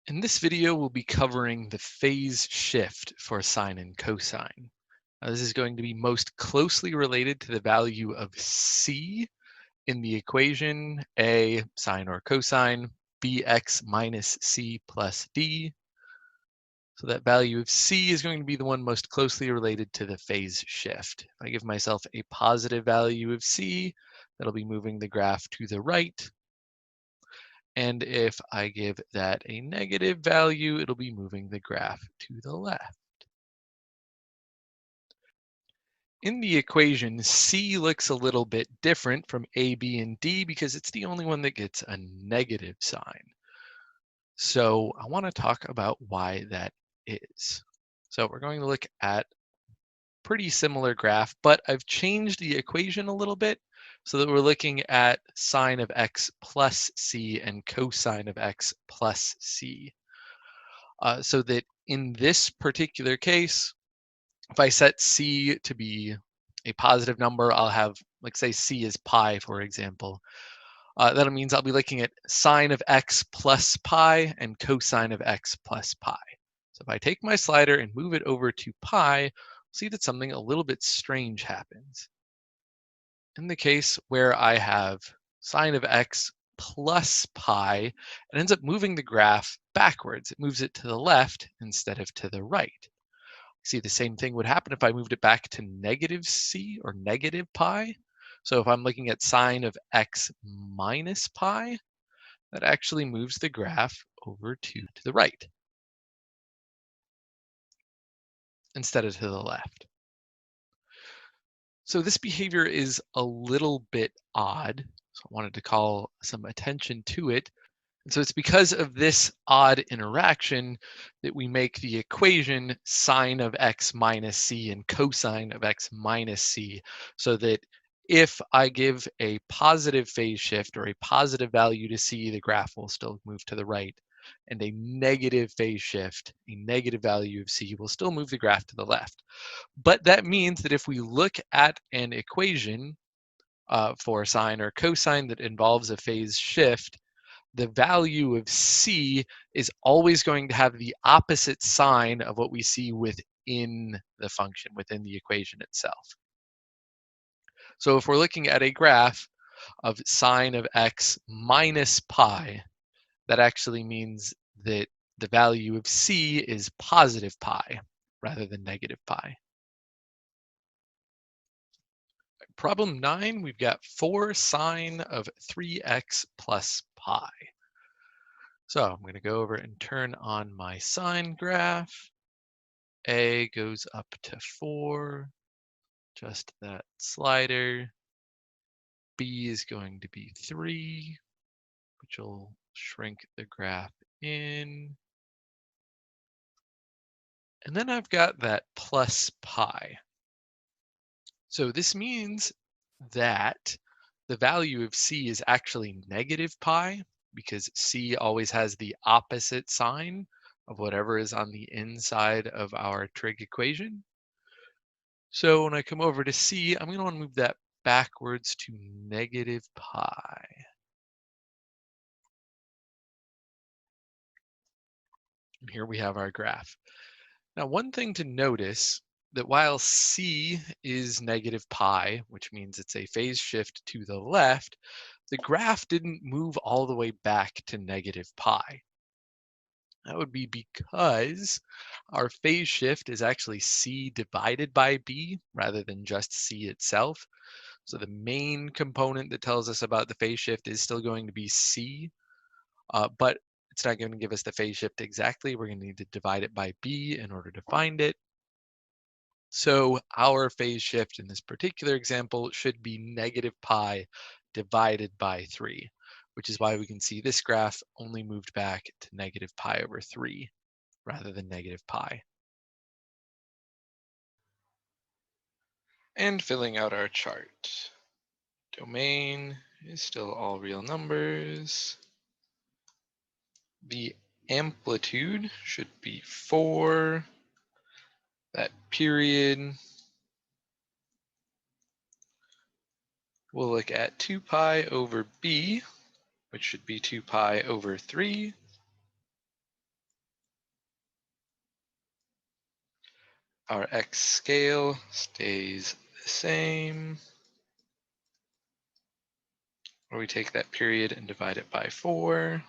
In this video, we'll be covering the phase shift for sine and cosine. This is going to be most closely related to the value of c in the equation a sine or cosine bx minus c plus d. So that value of c is going to be the one most closely related to the phase shift. If I give myself a positive value of c, that'll be moving the graph to the right. And if I give that a negative value, it'll be moving the graph to the left. In the equation, C looks a little bit different from A, B, and D because it's the only one that gets a negative sign. So I want to talk about why that is. So we're going to look at pretty similar graph, but I've changed the equation a little bit so that we're looking at sine of x plus c and cosine of x plus c. So that in this particular case, if I set c to be a positive number, I'll have, like say c is pi, for example. That means I'll be looking at sine of x plus pi and cosine of x plus pi. So if I take my slider and move it over to pi, see that something a little bit strange happens. In the case where I have sine of x plus pi, it ends up moving the graph backwards. It moves it to the left instead of to the right. See, the same thing would happen if I moved it back to negative c or negative pi. So if I'm looking at sine of x minus pi, that actually moves the graph over to the right instead of to the left. So this behavior is a little bit odd. So I wanted to call some attention to it. And so it's because of this odd interaction that we make the equation sine of x minus c and cosine of x minus c, so that if I give a positive phase shift or a positive value to c, the graph will still move to the right, and a negative phase shift, a negative value of c, will still move the graph to the left. But that means that if we look at an equation for sine or cosine that involves a phase shift, the value of c is always going to have the opposite sign of what we see within the function, within the equation itself. So if we're looking at a graph of sine of x minus pi, that actually means that the value of c is positive pi rather than negative pi. Problem 9, we've got 4 sine of 3x plus pi. So I'm going to go over and turn on my sine graph. A goes up to 4, just that slider. B is going to be 3, which will shrink the graph in. And then I've got that plus pi. So this means that the value of c is actually negative pi, because c always has the opposite sign of whatever is on the inside of our trig equation. So when I come over to c, I'm going to want to move that backwards to negative pi. And here we have our graph. Now, one thing to notice, that while c is negative pi, which means it's a phase shift to the left, the graph didn't move all the way back to negative pi. That would be because our phase shift is actually c divided by b rather than just c itself. So the main component that tells us about the phase shift is still going to be c, but it's not going to give us the phase shift exactly. We're going to need to divide it by b in order to find it. So our phase shift in this particular example should be negative pi divided by 3, which is why we can see this graph only moved back to negative pi over 3 rather than negative pi. And filling out our chart. Domain is still all real numbers. The amplitude should be 4. That period, we'll look at 2 pi over b, which should be 2 pi over 3. our x scale stays the same, or we take that period and divide it by 4,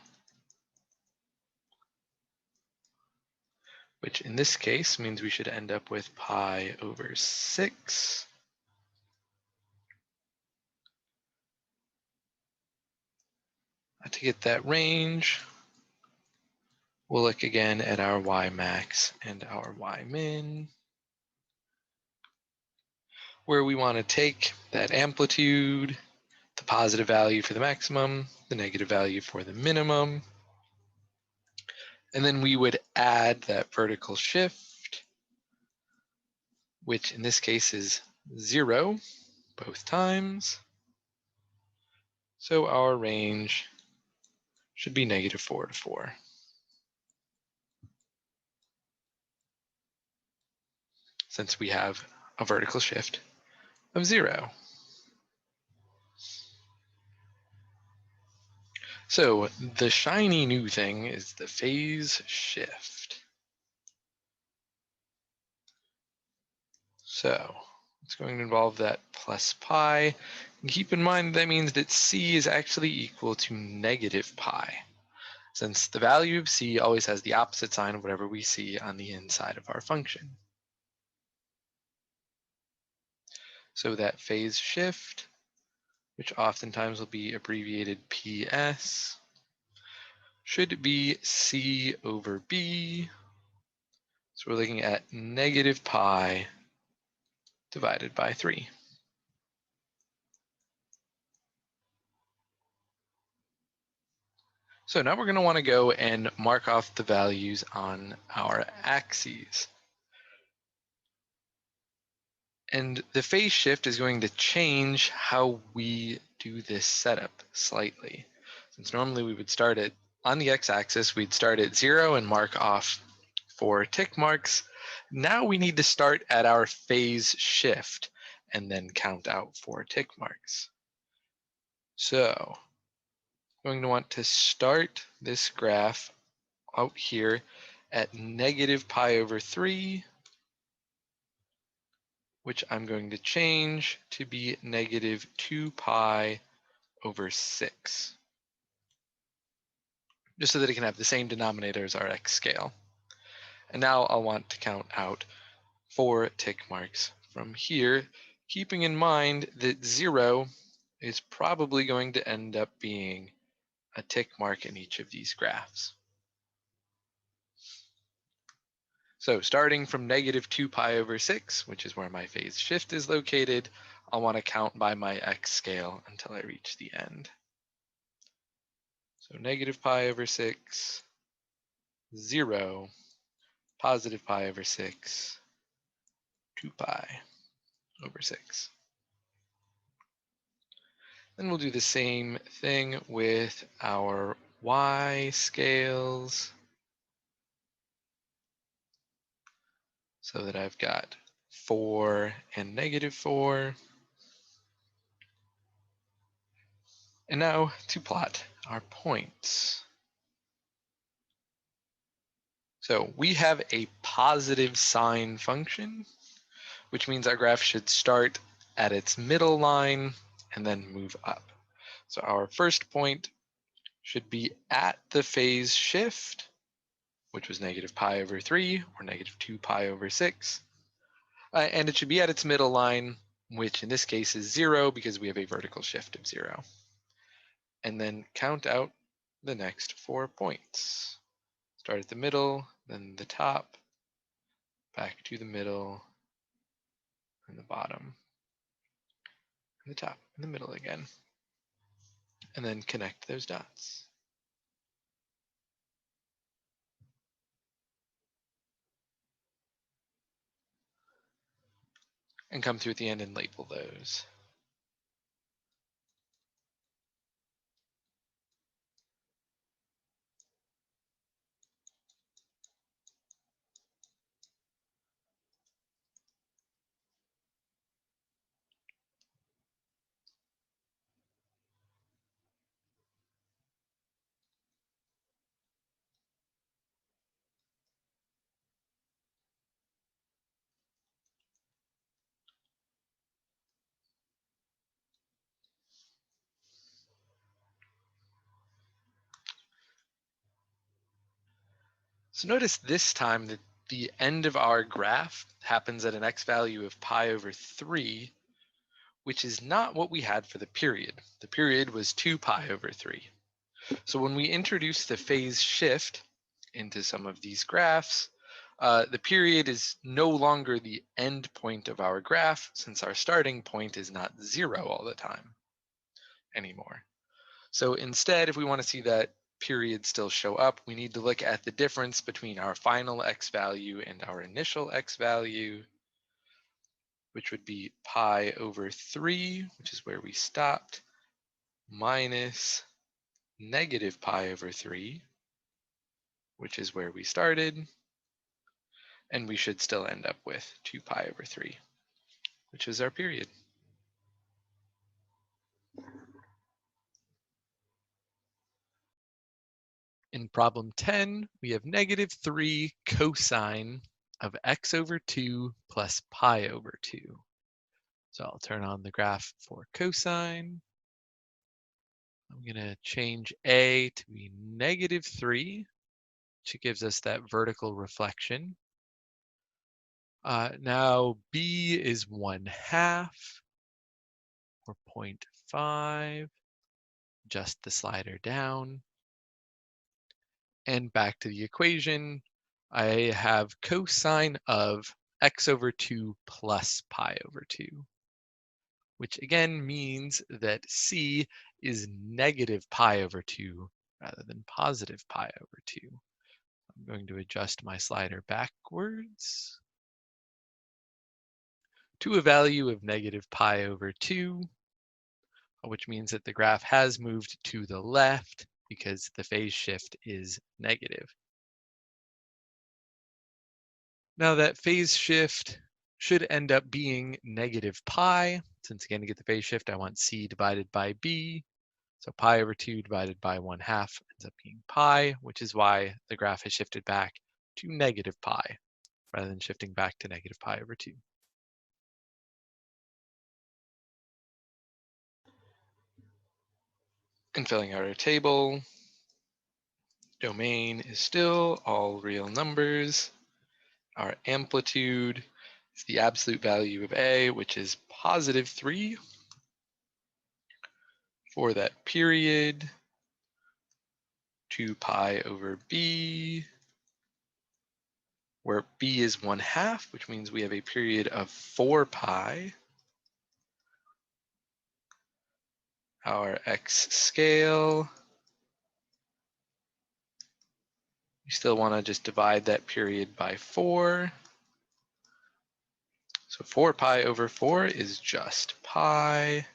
which in this case means we should end up with pi over 6. To get that range, we'll look again at our y max and our y min, where we want to take that amplitude, the positive value for the maximum, the negative value for the minimum, and then we would add that vertical shift, which in this case is 0 both times. So our range should be -4 to 4. Since we have a vertical shift of 0. So the shiny new thing is the phase shift. So it's going to involve that plus pi. And keep in mind that means that c is actually equal to -pi, since the value of c always has the opposite sign of whatever we see on the inside of our function. So that phase shift, which oftentimes will be abbreviated PS, should be c over b. So we're looking at -pi divided by 3. So now we're going to want to go and mark off the values on our axes. And the phase shift is going to change how we do this setup slightly. Since normally we would start it on the x-axis, we'd start at 0 and mark off 4 tick marks. Now we need to start at our phase shift and then count out 4 tick marks. So I'm going to want to start this graph out here at -pi over 3, which I'm going to change to be -2 pi over 6, just so that it can have the same denominator as our x scale. And now I'll want to count out 4 tick marks from here, keeping in mind that 0 is probably going to end up being a tick mark in each of these graphs. So starting from -2 pi over 6, which is where my phase shift is located, I'll want to count by my x scale until I reach the end. So -pi over 6, 0, +pi over 6, 2 pi over 6. Then we'll do the same thing with our y scales, so that I've got 4 and -4. And now to plot our points. So we have a positive sine function, which means our graph should start at its middle line and then move up. So our first point should be at the phase shift, which was -pi over 3 or -2 pi over 6. And it should be at its middle line, which in this case is 0 because we have a vertical shift of 0. And then count out the next 4 points. Start at the middle, then the top, back to the middle, and the bottom, and the top, and the middle again. And then connect those dots. And come through at the end and label those. So notice this time that the end of our graph happens at an x value of pi over 3, which is not what we had for the period. The period was 2 pi over 3. So when we introduce the phase shift into some of these graphs, the period is no longer the end point of our graph, since our starting point is not 0 all the time anymore. So instead, if we want to see that period still show up, we need to look at the difference between our final x value and our initial x value, which would be pi over 3, which is where we stopped, minus negative pi over 3, which is where we started, and we should still end up with 2 pi over 3, which is our period. In problem 10, we have negative 3 cosine of x over 2 plus pi over 2. So I'll turn on the graph for cosine. I'm going to change a to be negative 3, which gives us that vertical reflection. Now b is 1/2, or 0.5. Adjust the slider down. And back to the equation, I have cosine of x over 2 plus pi over 2, which again means that c is negative pi over 2 rather than positive pi over 2. I'm going to adjust my slider backwards to a value of negative pi over 2, which means that the graph has moved to the left because the phase shift is negative. Now that phase shift should end up being negative pi, since again to get the phase shift I want c divided by b. So pi over 2 divided by 1/2 ends up being pi, which is why the graph has shifted back to negative pi rather than shifting back to negative pi over 2. And filling out our table, domain is still all real numbers. Our amplitude is the absolute value of a, which is positive 3 for that period. 2 pi over b, where b is 1/2, which means we have a period of 4 pi. Our x scale, we still want to just divide that period by 4. So 4 pi over 4 is just pi.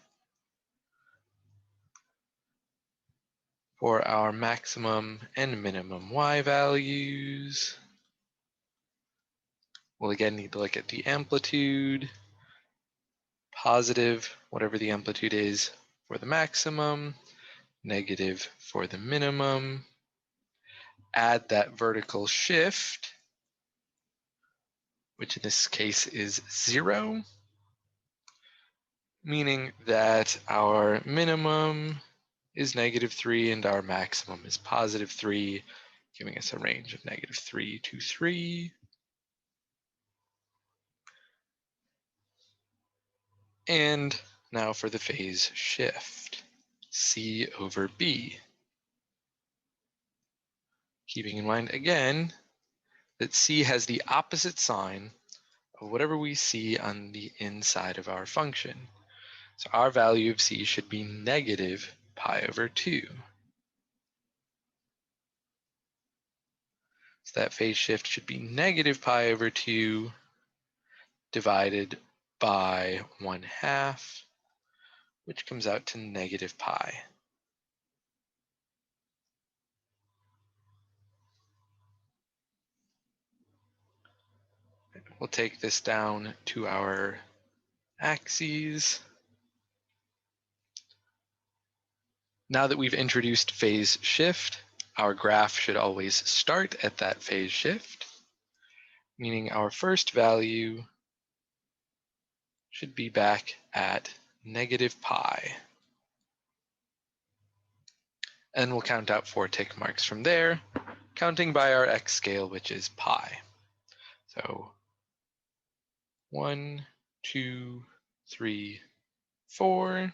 For our maximum and minimum y values, we'll again need to look at the amplitude, positive, whatever the amplitude is for the maximum, negative for the minimum. Add that vertical shift, which in this case is 0, meaning that our minimum is negative 3 and our maximum is positive 3, giving us a range of negative 3 to 3. And now for the phase shift, c over b. Keeping in mind again that c has the opposite sign of whatever we see on the inside of our function. So our value of c should be negative pi over 2. So that phase shift should be negative pi over 2 divided by 1/2, which comes out to negative pi. We'll take this down to our axes. Now that we've introduced phase shift, our graph should always start at that phase shift, meaning our first value should be back at negative pi. And we'll count out 4 tick marks from there counting by our x scale, which is pi. So 1, 2, 3, 4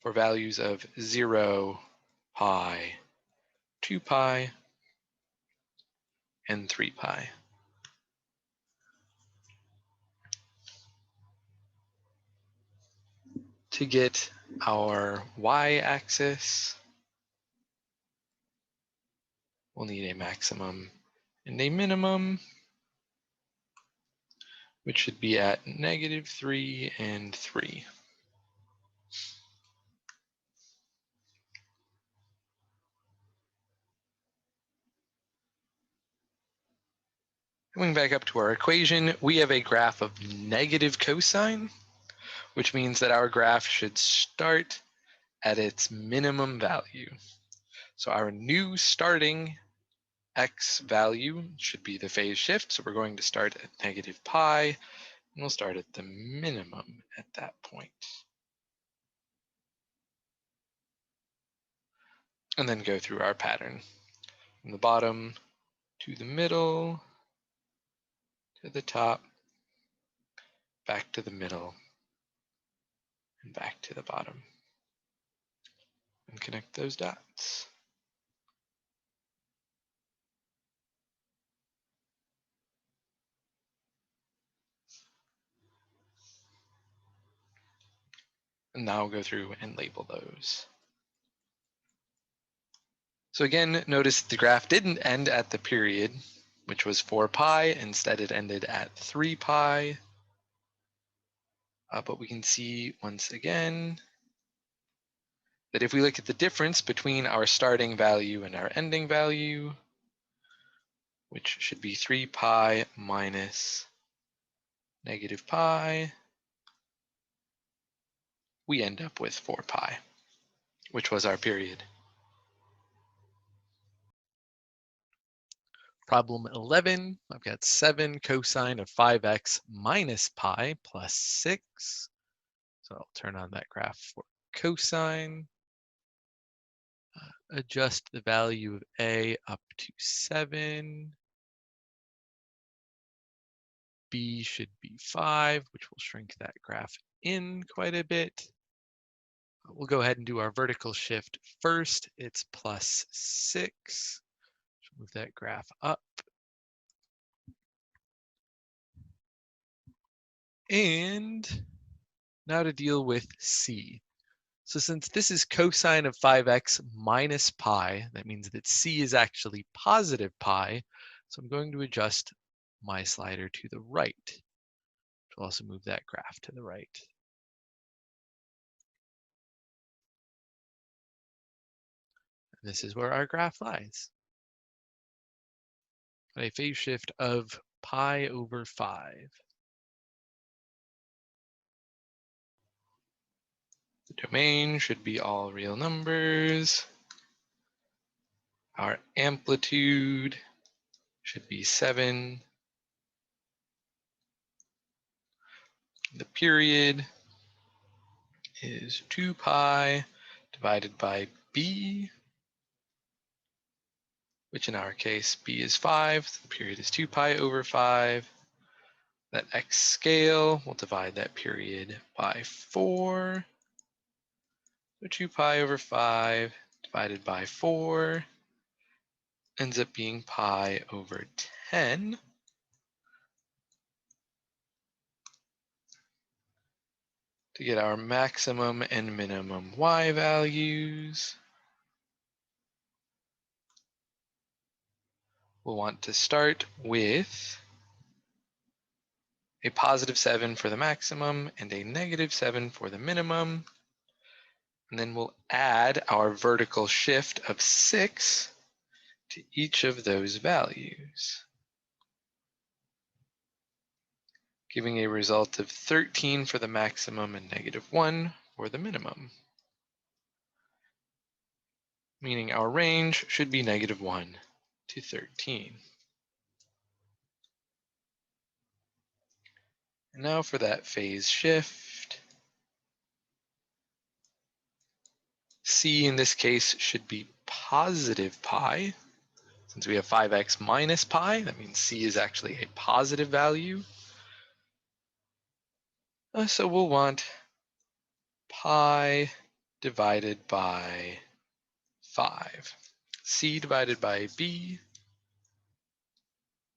for values of 0, pi, 2 pi, and 3 pi. To get our y-axis, we'll need a maximum and a minimum, which should be at -3 and 3. Coming back up to our equation, we have a graph of negative cosine, which means that our graph should start at its minimum value. So our new starting x value should be the phase shift. So we're going to start at -pi, and we'll start at the minimum at that point. And then go through our pattern. From the bottom to the middle, to the top, back to the middle, and back to the bottom. And connect those dots. And now I'll go through and label those. So again, notice the graph didn't end at the period, which was 4 pi. Instead, it ended at 3 pi. But we can see once again that if we look at the difference between our starting value and our ending value, which should be 3 pi minus -pi, we end up with 4 pi, which was our period. Problem 11, I've got 7 cosine of 5x minus pi plus 6. So I'll turn on that graph for cosine. Adjust the value of a up to 7. B should be 5, which will shrink that graph in quite a bit. We'll go ahead and do our vertical shift first. It's plus 6. Move that graph up. And now to deal with C. So since this is cosine of 5x minus pi, that means that C is actually positive pi. So I'm going to adjust my slider to the right. I'll also move that graph to the right. And this is where our graph lies. A phase shift of pi over 5. The domain should be all real numbers. Our amplitude should be 7. The period is 2 pi divided by b, which in our case, b is 5. So the period is 2 pi over 5. That x scale, we'll divide that period by 4. So 2 pi over 5 divided by 4 ends up being pi over 10. To get our maximum and minimum y values, we'll want to start with a positive 7 for the maximum and a -7 for the minimum. And then we'll add our vertical shift of 6 to each of those values, giving a result of 13 for the maximum and -1 for the minimum, meaning our range should be -1 to 13. And now for that phase shift, C in this case should be positive pi. Since we have 5x minus pi, that means c is actually a positive value. So we'll want pi divided by 5. C divided by b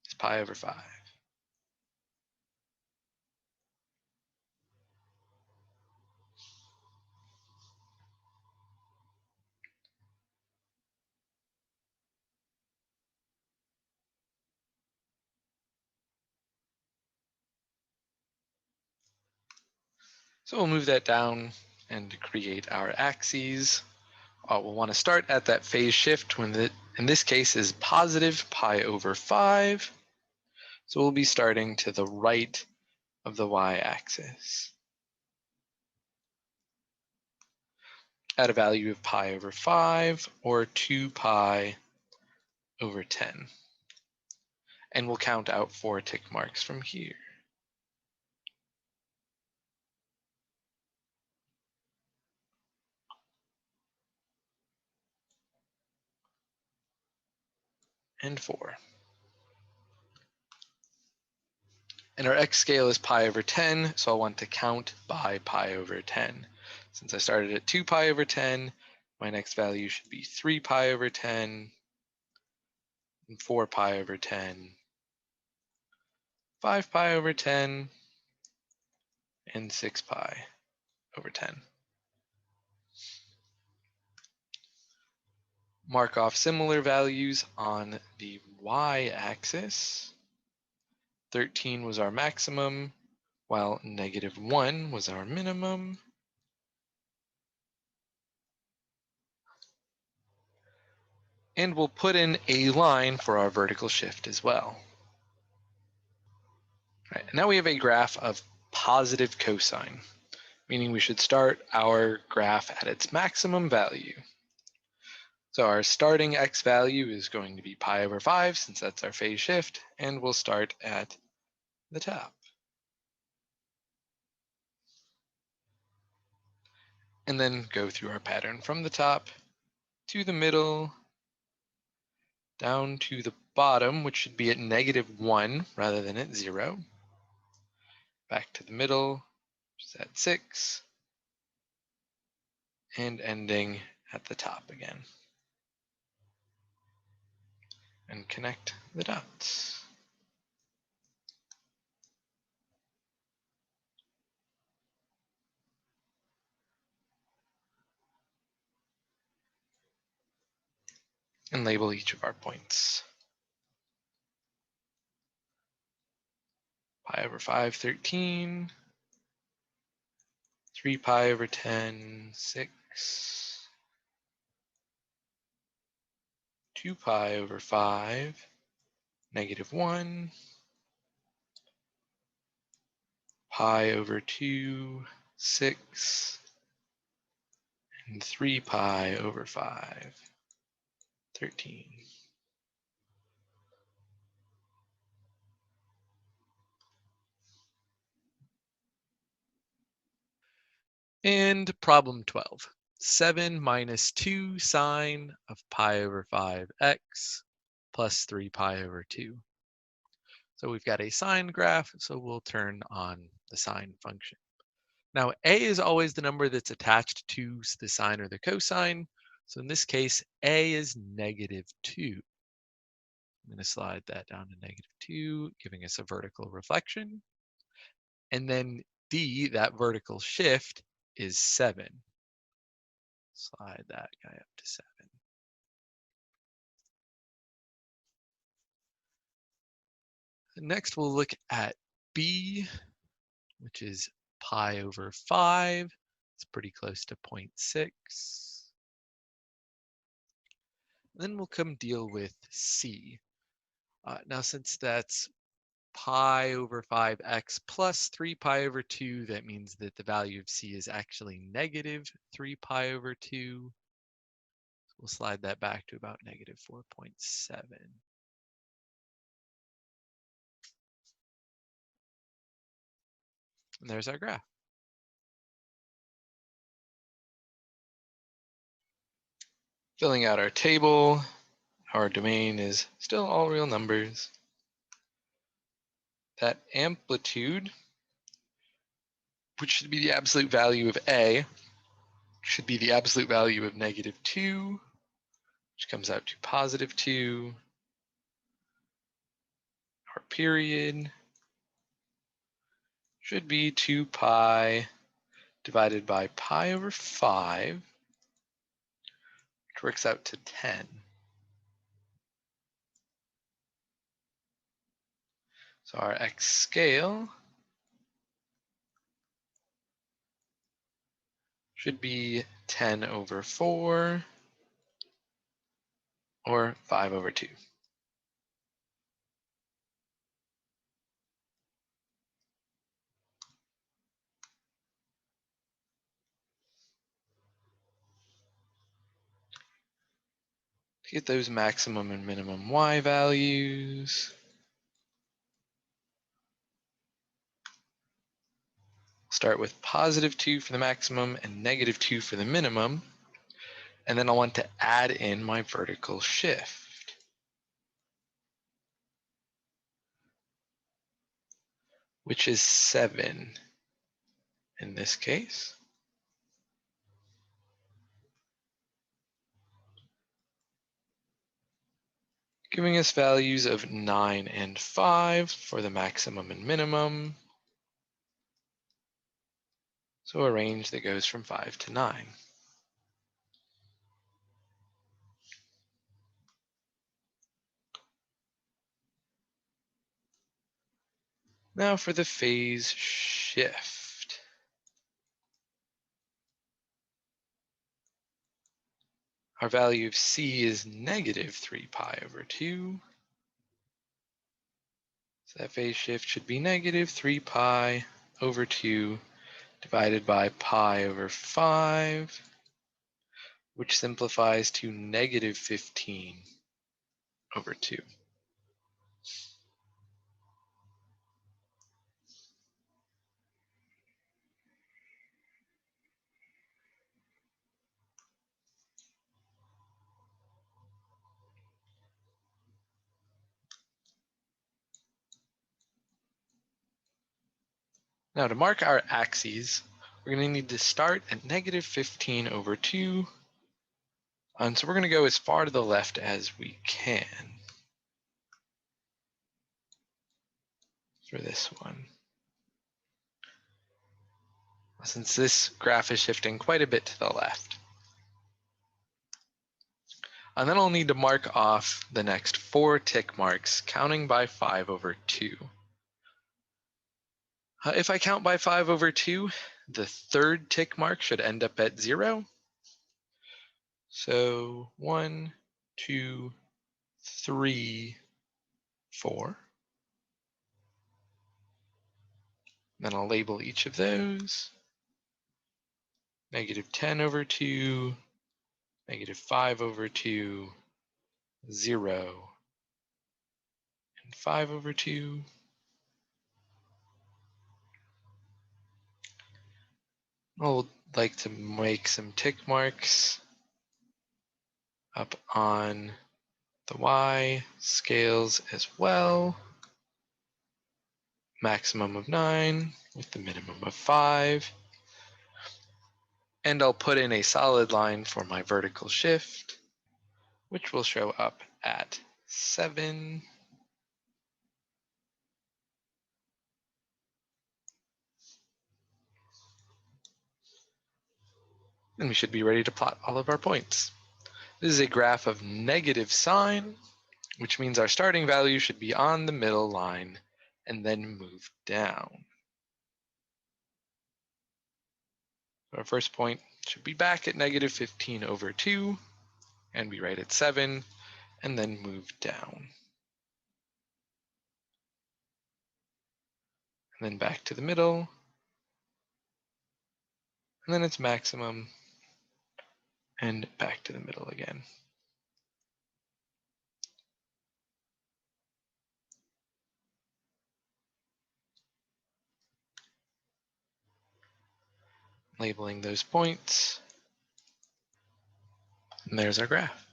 is pi over 5. So we'll move that down and create our axes. We'll want to start at that phase shift when in this case is positive pi over 5. So we'll be starting to the right of the y-axis at a value of pi over 5 or 2 pi over 10. And we'll count out 4 tick marks from here. And 4. And our x scale is pi over 10, so I'll want to count by pi over 10. Since I started at 2 pi over 10, my next value should be 3 pi over 10, and 4 pi over 10, 5 pi over 10, and 6 pi over 10. Mark off similar values on the y-axis. 13 was our maximum, while -1 was our minimum. And we'll put in a line for our vertical shift as well. Right, now we have a graph of positive cosine, meaning we should start our graph at its maximum value. So our starting x value is going to be pi over 5, since that's our phase shift, and we'll start at the top. And then go through our pattern from the top to the middle, down to the bottom, which should be at -1 rather than at 0. Back to the middle, which is at 6, and ending at the top again. And connect the dots. And label each of our points. Pi over 5, 13. 3 pi over 10, 6. 2 pi over 5, -1. Pi over 2, 6. And 3 pi over 5, 13. And problem 12. 7 minus 2 sine of pi over 5x plus 3 pi over 2. So we've got a sine graph, so we'll turn on the sine function. Now, a is always the number that's attached to the sine or the cosine. So in this case, a is -2. I'm going to slide that down to -2, giving us a vertical reflection. And then d, that vertical shift, is 7. Slide that guy up to 7. Next, we'll look at b, which is pi over 5. It's pretty close to 0.6. Then we'll come deal with c. Now, since that's pi over 5x plus 3 pi over 2, that means that the value of c is actually -3 pi over 2. So we'll slide that back to about -4.7. And there's our graph. Filling out our table, our domain is still all real numbers, that amplitude, which should be the absolute value of A, should be the absolute value of -2, which comes out to +2. Our period should be 2 pi divided by pi over 5, which works out to 10. So our x scale should be 10 over 4 or 5 over 2. To get those maximum and minimum y values, start with +2 for the maximum and -2 for the minimum, and then I want to add in my vertical shift, which is 7 in this case. Giving us values of 9 and 5 for the maximum and minimum. So a range that goes from 5 to 9. Now for the phase shift. Our value of c is -3 pi over 2. So that phase shift should be -3 pi over 2 divided by pi over 5, which simplifies to -15 over 2. Now to mark our axes, we're going to need to start at -15 over 2. And so we're going to go as far to the left as we can for this one. Since this graph is shifting quite a bit to the left. And then I'll need to mark off the next 4 tick marks, counting by 5 over 2. If I count by 5 over 2, the third tick mark should end up at 0. So 1, 2, 3, 4. Then I'll label each of those. -10 over 2, -5 over 2, 0, and 5 over 2. I would like to make some tick marks up on the y scales as well. Maximum of 9 with the minimum of 5. And I'll put in a solid line for my vertical shift, which will show up at 7. And we should be ready to plot all of our points. This is a graph of negative sine, which means our starting value should be on the middle line and then move down. Our first point should be back at -15 over 2, and be right at 7, and then move down. And then back to the middle, and then it's maximum, and back to the middle again. Labeling those points, and there's our graph.